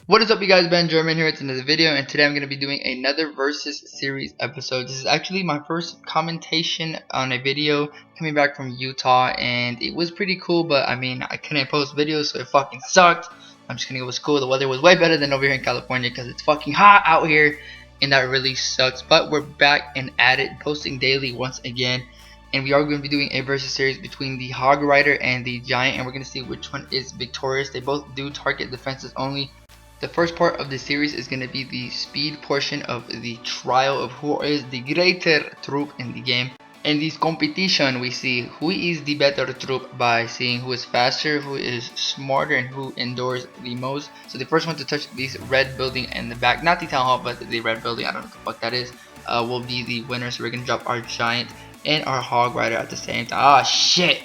What is up, you guys? Ben German here. It's another video, and today I'm going to be doing another versus series episode. This is actually my first commentation on a video coming back from Utah, and it was pretty cool, but I mean, I couldn't post videos, so it fucking sucked. I'm just kidding, it was cool. The weather was way better than over here in California because it's fucking hot out here, and that really sucks. But we're back and at it, posting daily once again. And we are going to be doing a versus series between the Hog Rider and the Giant, and we're going to see which one is victorious. They both do target defenses only. The first part of the series is going to be the speed portion of the trial of who is the greater troop in the game. In this competition, we see who is the better troop by seeing who is faster, who is smarter, and who endures the most. So the first one to touch this red building in the back, not the town hall, but the red building, I don't know what the fuck that is, will be the winner. So we're going to drop our Giant and our Hog Rider at the same time. Ah, shit.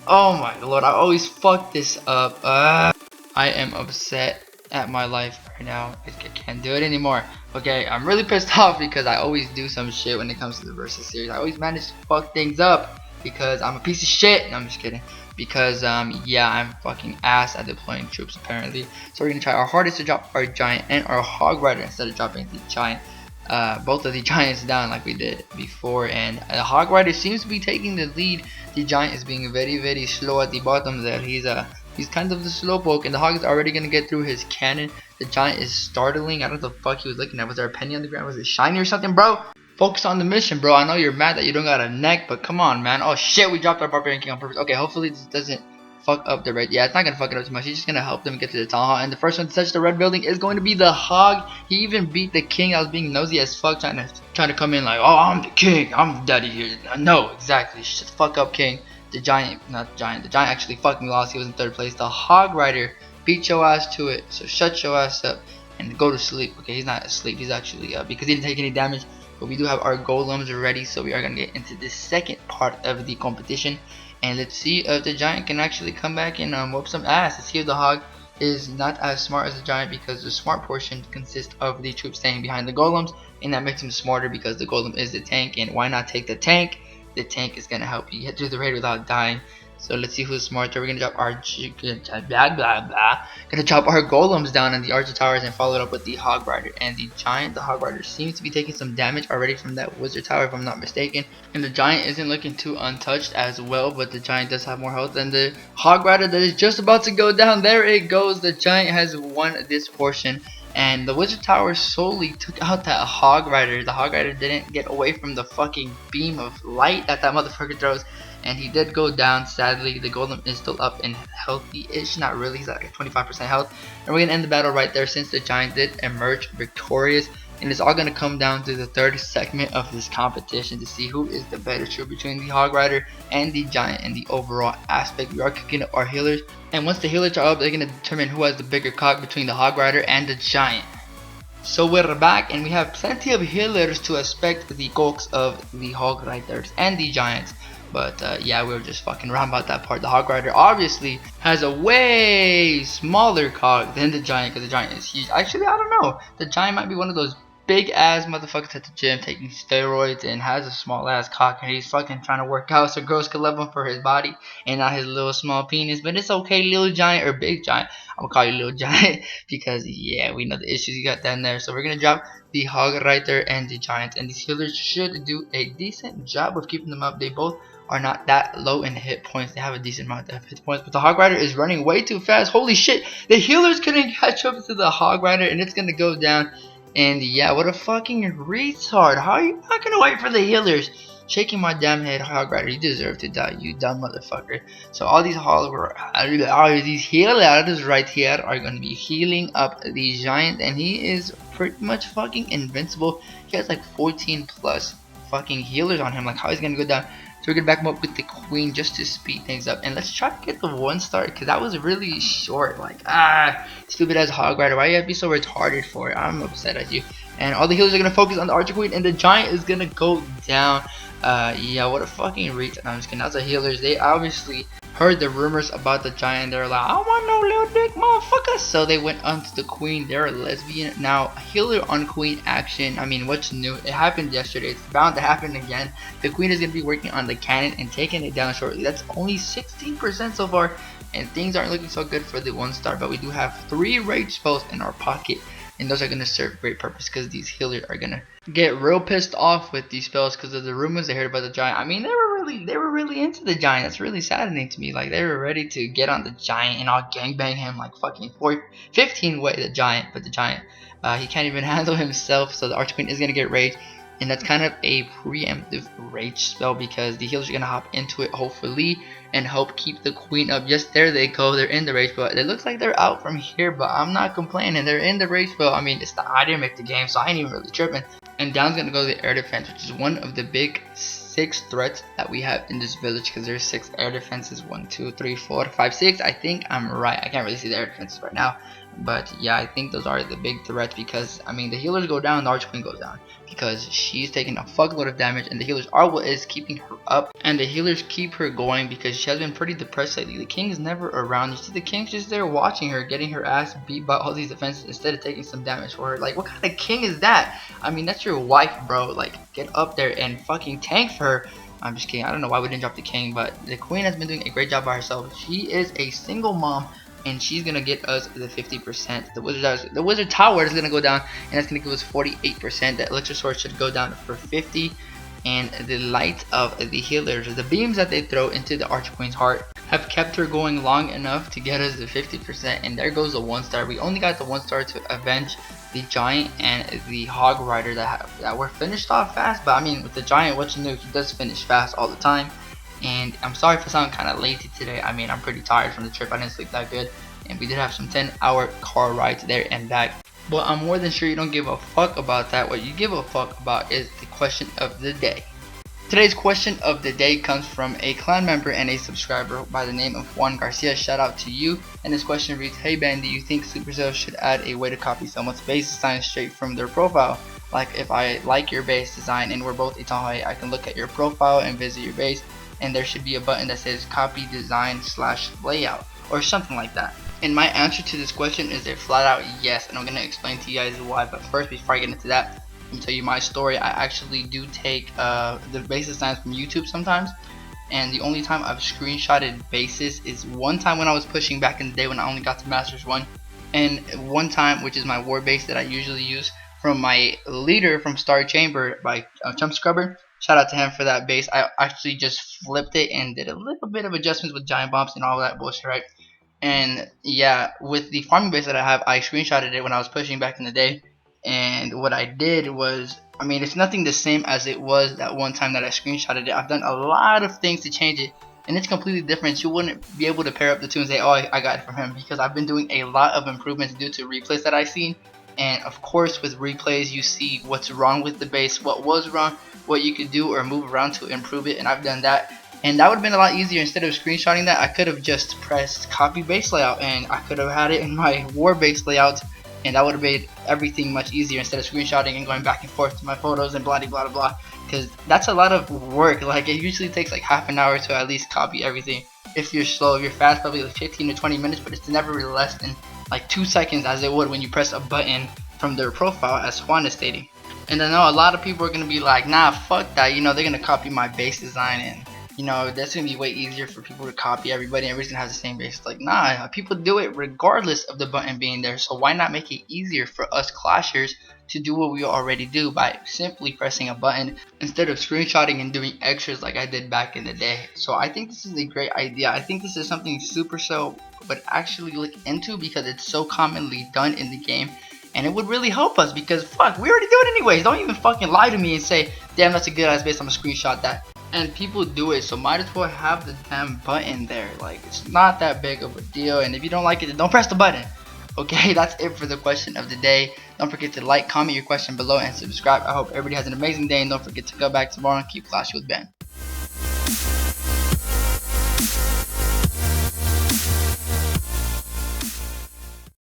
Oh my lord, I always fuck this up. I am upset at my life right now. I can't do it anymore. Okay, I'm really pissed off because I always do some shit when it comes to the versus series. I always manage to fuck things up because I'm a piece of shit. No, I'm just kidding. Because yeah, I'm fucking ass at deploying troops apparently. So we're gonna try our hardest to drop our Giant and our Hog Rider instead of dropping the Giant. Both of the Giants down like we did before, and the Hog Rider seems to be taking the lead. The Giant is being very slow at the bottom there. He's kind of the slowpoke, and the Hog is already gonna get through his cannon. The Giant is startling. I don't know what the fuck he was looking at. Was there a penny on the ground? Was it shiny or something, bro? Focus on the mission, bro. I know you're mad that you don't got a neck, but come on, man. Oh shit, we dropped our Barbarian King on purpose. Okay, hopefully this doesn't fuck up the red. Yeah, it's not gonna fuck it up too much. He's just gonna help them get to the town hall. And the first one to touch the red building is going to be the Hog. He even beat the King. I was being nosy as fuck, trying to come in like, oh, I'm the King. I'm daddy here. No, exactly. Shut the fuck up, King. The Giant, not the Giant. The Giant actually fucking lost. He was in third place. The Hog Rider beat your ass to it. So shut your ass up and go to sleep. Okay, he's not asleep. He's actually up because he didn't take any damage. But we do have our golems ready, so we are gonna get into the second part of the competition. And let's see if the Giant can actually come back and whoop some ass. Let's see if the Hog is not as smart as the Giant, because the smart portion consists of the troops staying behind the golems, and that makes him smarter because the golem is the tank. And why not take the tank? The tank is gonna help you get through the raid without dying. So let's see who's smarter. We're gonna drop our gonna drop our golems down in the archer towers and follow it up with the Hog Rider and the Giant. The Hog Rider seems to be taking some damage already from that wizard tower, if I'm not mistaken. And the Giant isn't looking too untouched as well, but the Giant does have more health than the Hog Rider that is just about to go down. There it goes. The Giant has won this portion. And the wizard tower solely took out that Hog Rider. The Hog Rider didn't get away from the fucking beam of light that motherfucker throws, and he did go down. Sadly, the golem is still up and healthy-ish. Not really. He's like 25% health. And we're gonna end the battle right there since the Giant did emerge victorious. And it's all gonna come down to the third segment of this competition to see who is the better troop between the Hog Rider and the Giant in the overall aspect. We are kicking up our healers, and once the healers are up, they're gonna determine who has the bigger cog between the Hog Rider and the Giant. So we're back, and we have plenty of healers to aspect the cogs of the Hog Riders and the Giants. But yeah, we were just fucking around about that part. The Hog Rider obviously has a way smaller cog than the Giant, because the Giant is huge. Actually, I don't know. The Giant might be one of those big ass motherfuckers at the gym taking steroids and has a small ass cock, and he's fucking trying to work out so girls can love him for his body and not his little small penis. But it's okay, little Giant, or big Giant. I'm gonna call you little Giant because yeah, we know the issues you got down there. So we're gonna drop the Hog Rider and the Giant, and these healers should do a decent job of keeping them up. They both are not that low in hit points. They have a decent amount of hit points, but the Hog Rider is running way too fast. Holy shit, the healers couldn't catch up to the Hog Rider, and it's gonna go down. And yeah, what a fucking retard. How are you not gonna wait for the healers? Shaking my damn head, Hog Rider, you deserve to die, you dumb motherfucker. So all these healers right here are gonna be healing up the Giant, and he is pretty much fucking invincible. He has like 14 plus fucking healers on him. Like, how he's gonna go down? So we're gonna back him up with the Queen just to speed things up, and let's try to get the 1-star, because that was really short. Like, stupid ass Hog Rider, why you have to be so retarded for it? I'm upset at you. And all the healers are gonna focus on the Archer Queen, and the Giant is gonna go down. Yeah, what a fucking retard. No, I'm just kidding. That's the healers. They obviously heard the rumors about the Giant. They're like, I want no little dick motherfucker. So they went onto the Queen. They're a lesbian. Now, healer on Queen action. I mean, what's new? It happened yesterday. It's bound to happen again. The Queen is going to be working on the cannon and taking it down shortly. That's only 16% so far. and things aren't looking so good for the 1-star, but we do have 3 rage spells in our pocket, and those are going to serve great purpose because these healers are going to get real pissed off with these spells because of the rumors they heard about the giant. I mean, they were really into the giant. That's really saddening to me. Like, they were ready to get on the giant and all gangbang him like fucking 15 way the giant, but the giant, he can't even handle himself, so the Archqueen is going to get rage. And that's kind of a preemptive rage spell because the healers are going to hop into it hopefully and help keep the queen up. Yes, there they go. They're in the rage spell. It looks like they're out from here, but I'm not complaining. They're in the rage spell. I mean, I didn't make the game, so I ain't even really tripping. And down's going to go to the air defense, which is one of the big 6 threats that we have in this village because there's 6 air defenses. 1, 2, 3, 4, 5, 6. I think I'm right. I can't really see the air defenses right now. But yeah, I think those are the big threats because, I mean, the healers go down, the Archqueen goes down because she's taking a fuckload of damage, and the healers are what is keeping her up, and the healers keep her going because she has been pretty depressed lately. The king is never around. You see the king's just there watching her, getting her ass beat by all these defenses instead of taking some damage for her. Like, what kind of king is that? I mean, that's your wife, bro. Like, get up there and fucking tank for her. I'm just kidding. I don't know why we didn't drop the king, but the queen has been doing a great job by herself. She is a single mom, and she's gonna get us the 50%. The wizard tower is gonna go down, and that's gonna give us 48%. The elixir sword should go down for 50, and the light of the healers, the beams that they throw into the Archqueen's heart, have kept her going long enough to get us the 50%. And there goes the 1-star. We only got the 1-star to avenge the giant and the hog rider that were finished off fast. But I mean, with the giant, what you know, he does finish fast all the time. And I'm sorry for sounding kind of lazy today. I mean, I'm pretty tired from the trip. I didn't sleep that good, and we did have some 10-hour car rides there and back. But I'm more than sure you don't give a fuck about that. What you give a fuck about is the question of the day. Today's question of the day comes from a clan member and a subscriber by the name of Juan Garcia. Shout out to you. And this question reads, "Hey Ben, do you think Supercell should add a way to copy someone's base design straight from their profile? Like, if I like your base design and we're both Itahe, I can look at your profile and visit your base, and there should be a button that says copy design / layout or something like that." And my answer to this question is a flat out yes, and I'm going to explain to you guys why. But first, before I get into that, I'm going to tell you my story. I actually do take the base designs from YouTube sometimes, and the only time I've screenshotted bases is one time when I was pushing back in the day when I only got to Masters 1, and one time, which is my war base that I usually use, from my leader from Star Chamber by Chump Scrubber. Shout out to him for that base. I actually just flipped it and did a little bit of adjustments with giant bombs and all that bullshit, right? And yeah, with the farming base that I have, I screenshotted it when I was pushing back in the day. And what I did was, I mean, it's nothing the same as it was that one time that I screenshotted it. I've done a lot of things to change it, and it's completely different. You wouldn't be able to pair up the two and say, oh, I got it from him, because I've been doing a lot of improvements due to replays that I've seen. And of course, with replays, you see what's wrong with the base, what was wrong, what you could do or move around to improve it, and I've done that. And that would have been a lot easier. Instead of screenshotting that, I could have just pressed copy base layout, and I could have had it in my war base layout, and that would have made everything much easier instead of screenshotting and going back and forth to my photos and blah blah blah, because that's a lot of work. Like, it usually takes like half an hour to at least copy everything. If you're slow, if you're fast, probably like 15 to 20 minutes, but it's never really less than like 2 seconds as it would when you press a button from their profile, as Juan is stating. And I know a lot of people are going to be like, nah, fuck that, you know, they're going to copy my base design, and you know, that's going to be way easier for people to copy everybody, and everybody's going to have the same base. Like, nah, people do it regardless of the button being there, so why not make it easier for us clashers to do what we already do by simply pressing a button instead of screenshotting and doing extras like I did back in the day. So I think this is a great idea. I think this is something Supercell would actually look into because it's so commonly done in the game, and it would really help us because fuck, we already do it anyways. Don't even fucking lie to me and say, damn, that's a good ass base, I'm gonna screenshot that. And people do it, so might as well have the damn button there. Like, it's not that big of a deal, and if you don't like it, then don't press the button. Okay, that's it for the question of the day. Don't forget to like, comment your question below, and subscribe. I hope everybody has an amazing day, and don't forget to go back tomorrow and keep clashing with Ben.